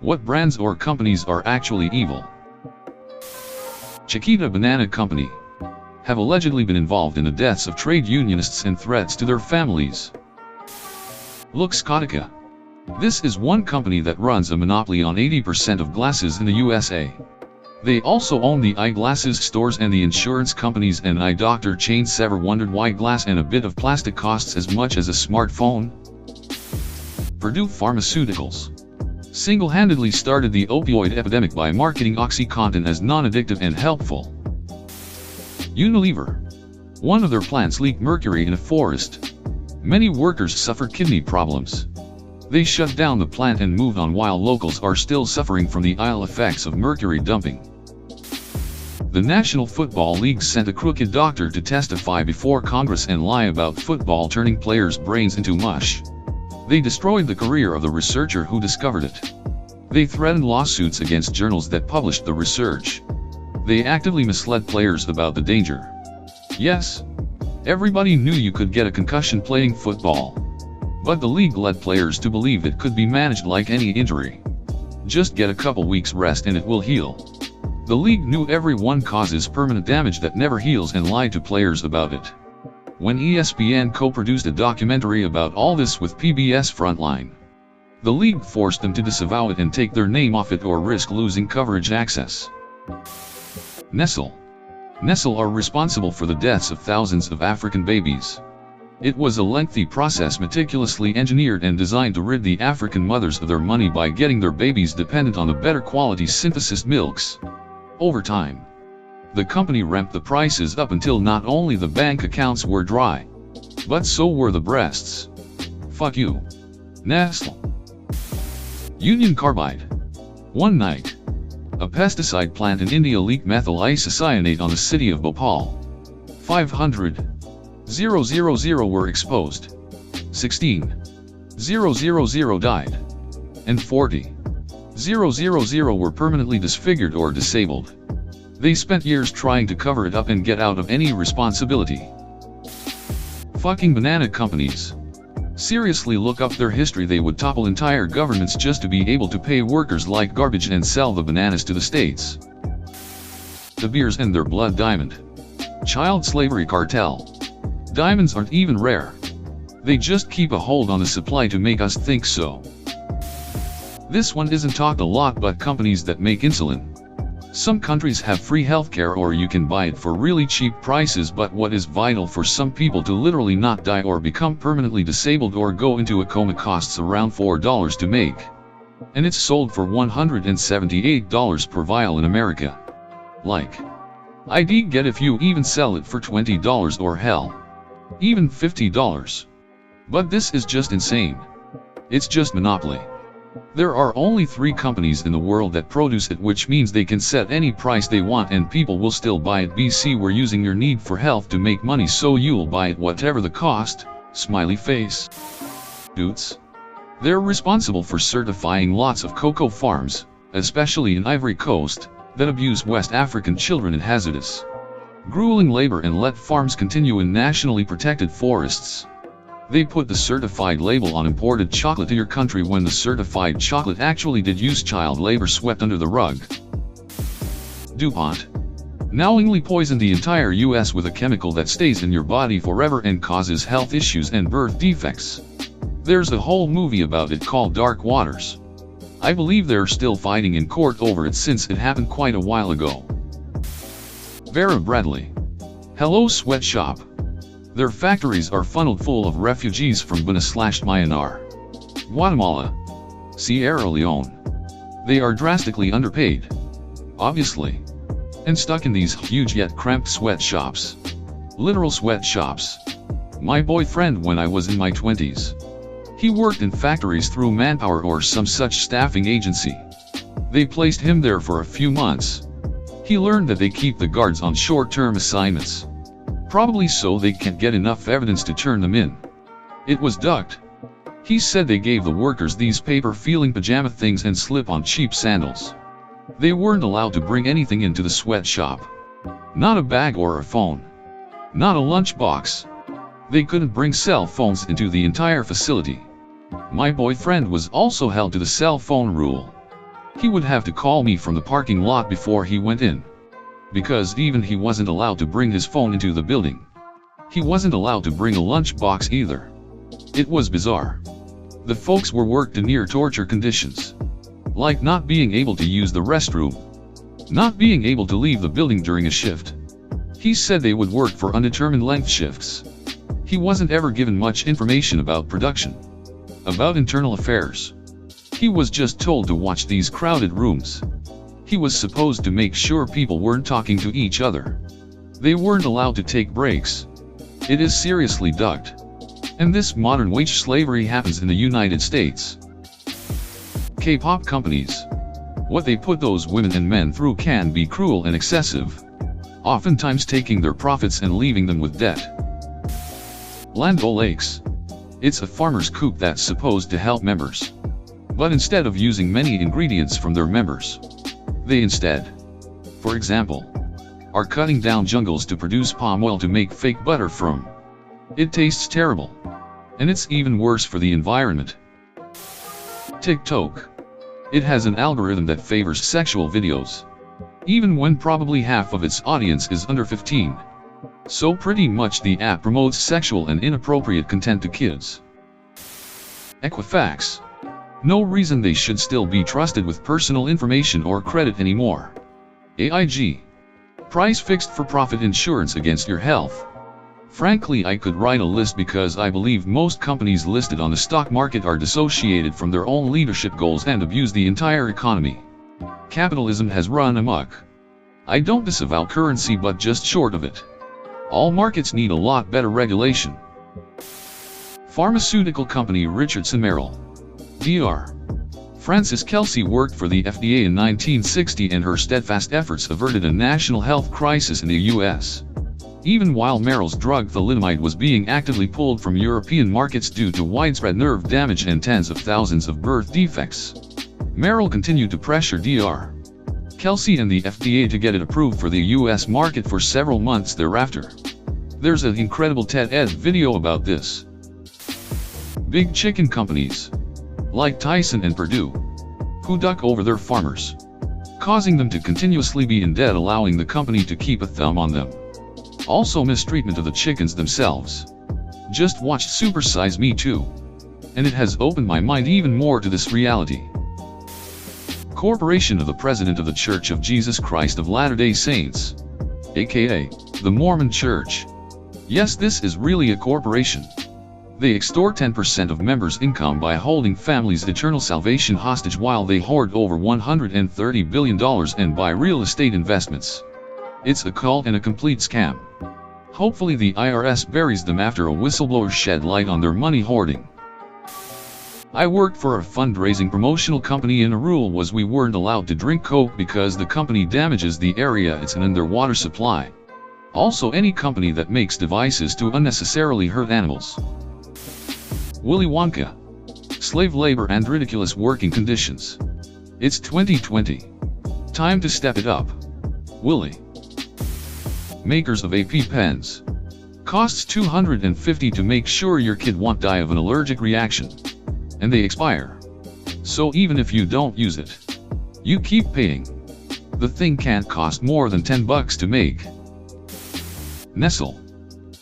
What brands or companies are actually evil? Chiquita Banana Company have allegedly been involved in the deaths of trade unionists and threats to their families. Luxottica. This is one company that runs a monopoly on 80% of glasses in the USA. They also own the eyeglasses stores and the insurance companies and eye doctor chains. Ever wondered why glass and a bit of plastic costs as much as a smartphone? Purdue Pharmaceuticals single-handedly started the opioid epidemic by marketing OxyContin as non-addictive and helpful. Unilever. One of their plants leaked mercury in a forest. Many workers suffered kidney problems. They shut down the plant and moved on while locals are still suffering from the ill effects of mercury dumping. The National Football League sent a crooked doctor to testify before Congress and lie about football turning players' brains into mush. They destroyed the career of the researcher who discovered it. They threatened lawsuits against journals that published the research. They actively misled players about the danger. Yes, everybody knew you could get a concussion playing football. But the league led players to believe it could be managed like any injury. Just get a couple weeks rest and it will heal. The league knew everyone causes permanent damage that never heals and lied to players about it. When ESPN co-produced a documentary about all this with PBS Frontline, the league forced them to disavow it and take their name off it or risk losing coverage access. Nestle are responsible for the deaths of thousands of African babies. It was a lengthy process meticulously engineered and designed to rid the African mothers of their money by getting their babies dependent on the better quality synthesis milks. Over time, the company ramped the prices up until not only the bank accounts were dry, but so were the breasts. Fuck you, Nestle. Union Carbide. One night, a pesticide plant in India leaked methyl isocyanate on the city of Bhopal. 500,000 were exposed. 16,000 died. And 40,000 were permanently disfigured or disabled. They spent years trying to cover it up and get out of any responsibility. Fucking banana companies. Seriously, look up their history. They would topple entire governments just to be able to pay workers like garbage and sell the bananas to the states. De Beers and their blood diamond. Child slavery cartel. Diamonds aren't even rare. They just keep a hold on the supply to make us think so. This one isn't talked a lot, but companies that make insulin. Some countries have free healthcare or you can buy it for really cheap prices, but what is vital for some people to literally not die or become permanently disabled or go into a coma costs around $4 to make. And it's sold for $178 per vial in America. Like, I'd get if you even sell it for $20 or hell, even $50. But this is just insane. It's just monopoly. There are only 3 companies in the world that produce it, which means they can set any price they want and people will still buy it. BC, we're using your need for health to make money, so you'll buy it whatever the cost, smiley face. Dudes. They're responsible for certifying lots of cocoa farms, especially in Ivory Coast, that abuse West African children in hazardous, grueling labor and let farms continue in nationally protected forests. They put the certified label on imported chocolate to your country when the certified chocolate actually did use child labor swept under the rug. DuPont knowingly poisoned the entire US with a chemical that stays in your body forever and causes health issues and birth defects. There's a whole movie about it called Dark Waters. I believe they're still fighting in court over it since it happened quite a while ago. Vera Bradley. Hello Sweatshop. Their factories are funneled full of refugees from Burma/Myanmar, Guatemala, Sierra Leone. They are drastically underpaid, obviously, and stuck in these huge yet cramped sweatshops. Literal sweatshops. My boyfriend, when I was in my 20s, he worked in factories through Manpower or some such staffing agency. They placed him there for a few months. He learned that they keep the guards on short-term assignments, probably so they can't get enough evidence to turn them in. It was ducked. He said they gave the workers these paper-feeling pajama things and slip-on cheap sandals. They weren't allowed to bring anything into the sweatshop. Not a bag or a phone. Not a lunchbox. They couldn't bring cell phones into the entire facility. My boyfriend was also held to the cell phone rule. He would have to call me from the parking lot before he went in. Because even he wasn't allowed to bring his phone into the building. He wasn't allowed to bring a lunchbox either. It was bizarre. The folks were worked in near torture conditions. Like not being able to use the restroom. Not being able to leave the building during a shift. He said they would work for undetermined length shifts. He wasn't ever given much information about production. About internal affairs. He was just told to watch these crowded rooms. He was supposed to make sure people weren't talking to each other. They weren't allowed to take breaks. It is seriously ducked. And this modern wage slavery happens in the United States. K-pop companies. What they put those women and men through can be cruel and excessive. Oftentimes taking their profits and leaving them with debt. Land O'Lakes. It's a farmer's coop that's supposed to help members. But instead of using many ingredients from their members, they instead, for example, are cutting down jungles to produce palm oil to make fake butter from. It tastes terrible. And it's even worse for the environment. TikTok. It has an algorithm that favors sexual videos. Even when probably half of its audience is under 15. So pretty much the app promotes sexual and inappropriate content to kids. Equifax. No reason they should still be trusted with personal information or credit anymore. AIG. Price fixed for profit insurance against your health. Frankly, I could write a list because I believe most companies listed on the stock market are dissociated from their own leadership goals and abuse the entire economy. Capitalism has run amok. I don't disavow currency, but just short of it. All markets need a lot better regulation. Pharmaceutical company Richardson Merrill. Dr. Frances Kelsey worked for the FDA in 1960, and her steadfast efforts averted a national health crisis in the U.S. Even while Merrill's drug thalidomide was being actively pulled from European markets due to widespread nerve damage and tens of thousands of birth defects. Merrill continued to pressure Dr. Kelsey and the FDA to get it approved for the US market for several months thereafter. There's an incredible TED video about this. Big chicken companies, like Tyson and Purdue, who duck over their farmers, causing them to continuously be in debt, allowing the company to keep a thumb on them. Also mistreatment of the chickens themselves. Just watched Super Size Me 2. And it has opened my mind even more to this reality. Corporation of the President of the Church of Jesus Christ of Latter-day Saints, aka the Mormon Church. Yes, this is really a corporation. They extort 10% of members' income by holding families' eternal salvation hostage while they hoard over $130 billion and buy real estate investments. It's a cult and a complete scam. Hopefully the IRS buries them after a whistleblower shed light on their money hoarding. I worked for a fundraising promotional company, and a rule was we weren't allowed to drink Coke because the company damages the area it's in and their water supply. Also, any company that makes devices to unnecessarily hurt animals. Willy Wonka. Slave labor and ridiculous working conditions. It's 2020. Time to step it up. Willy. Makers of AP pens. Costs $250 to make sure your kid won't die of an allergic reaction. And they expire. So even if you don't use it, you keep paying. The thing can't cost more than $10 to make. Nestle.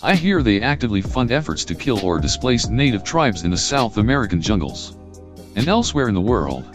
I hear they actively fund efforts to kill or displace native tribes in the South American jungles and elsewhere in the world.